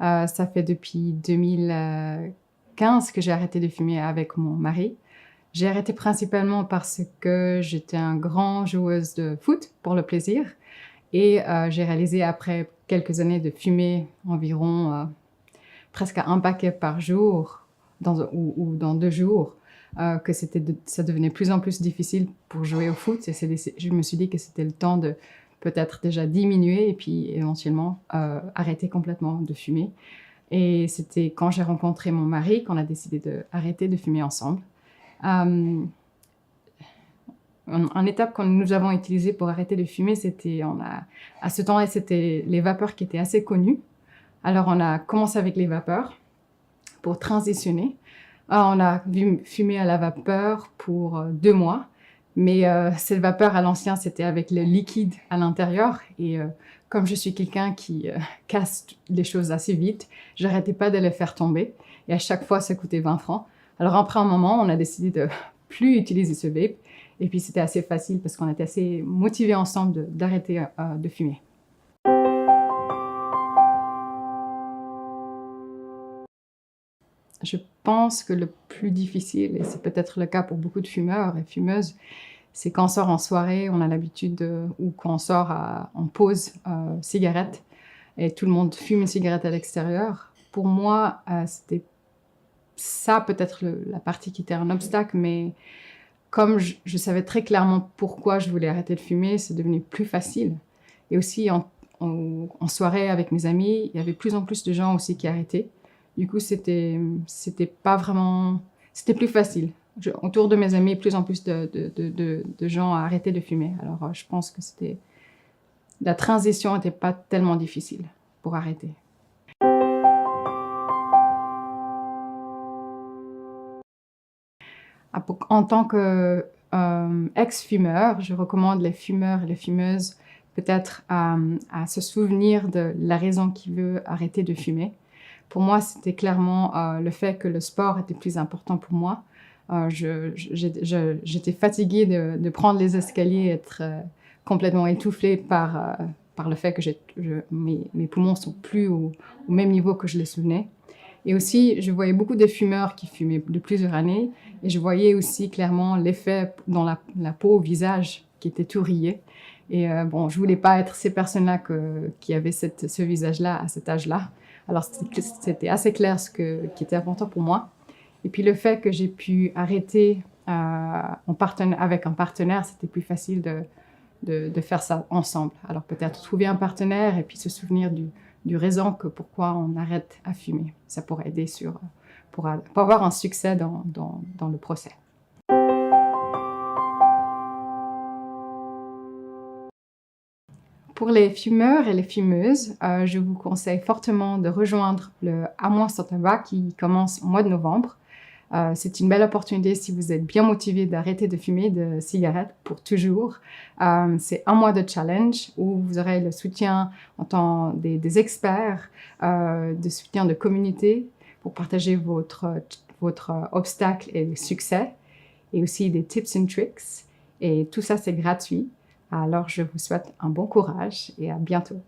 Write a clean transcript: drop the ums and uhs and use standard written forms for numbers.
Ça fait depuis 2015 que j'ai arrêté de fumer avec mon mari. J'ai arrêté principalement parce que j'étais une grande joueuse de foot pour le plaisir et j'ai réalisé après quelques années de fumer environ presque un paquet par jour ou dans 2 jours, que ça devenait de plus en plus difficile pour jouer au foot et je me suis dit que c'était le temps de peut-être déjà diminuer et puis éventuellement arrêter complètement de fumer. Et c'était quand j'ai rencontré mon mari qu'on a décidé d'arrêter de fumer ensemble. Une étape que nous avons utilisée pour arrêter de fumer, à ce temps-là, c'était les vapeurs qui étaient assez connues. Alors, on a commencé avec les vapeurs pour transitionner. On a fumé à la vapeur pour 2 mois, mais cette vapeur à l'ancien, c'était avec le liquide à l'intérieur. Et comme je suis quelqu'un qui casse les choses assez vite, j'arrêtais pas de les faire tomber. Et à chaque fois, ça coûtait 20 francs. Alors après un moment, on a décidé de plus utiliser ce vape. Et puis c'était assez facile parce qu'on était assez motivés ensemble d'arrêter de fumer. Je pense que le plus difficile, et c'est peut-être le cas pour beaucoup de fumeurs et fumeuses, c'est quand on sort en soirée, on a l'habitude, ou quand on sort en pause cigarette, et tout le monde fume une cigarette à l'extérieur. Pour moi, c'était ça peut-être la partie qui était un obstacle, mais comme je savais très clairement pourquoi je voulais arrêter de fumer, c'est devenu plus facile. Et aussi, en soirée avec mes amis, il y avait de plus en plus de gens aussi qui arrêtaient. Du coup, c'était pas vraiment... C'était plus facile. Autour de mes amis, plus en plus de gens arrêtaient de fumer. Alors, je pense que la transition n'était pas tellement difficile pour arrêter. En tant que ex-fumeur, je recommande les fumeurs et les fumeuses peut-être à se souvenir de la raison qui veut arrêter de fumer. Pour moi, c'était clairement le fait que le sport était plus important pour moi. J'étais fatiguée de prendre les escaliers et être complètement étouffée par le fait que mes poumons sont plus au même niveau que je les souvenais. Et aussi, je voyais beaucoup de fumeurs qui fumaient de plusieurs années et je voyais aussi clairement l'effet dans la peau, au visage, qui était tout rayé. Et bon, je voulais pas être ces personnes-là qui avaient ce visage-là à cet âge-là. Alors, c'était assez clair qui était important pour moi. Et puis, le fait que j'ai pu arrêter avec un partenaire, c'était plus facile de faire ça ensemble. Alors, peut-être trouver un partenaire et puis se souvenir du raison pourquoi on arrête à fumer. Ça pourrait aider pour avoir un succès dans le procès. Pour les fumeurs et les fumeuses, je vous conseille fortement de rejoindre le À moi sans tabac qui commence au mois de novembre. C'est une belle opportunité si vous êtes bien motivé d'arrêter de fumer de cigarettes pour toujours. C'est 1 mois de challenge où vous aurez le soutien des experts, de soutien de communauté pour partager votre obstacle et le succès, et aussi des tips and tricks. Et tout ça, c'est gratuit. Alors, je vous souhaite un bon courage et à bientôt.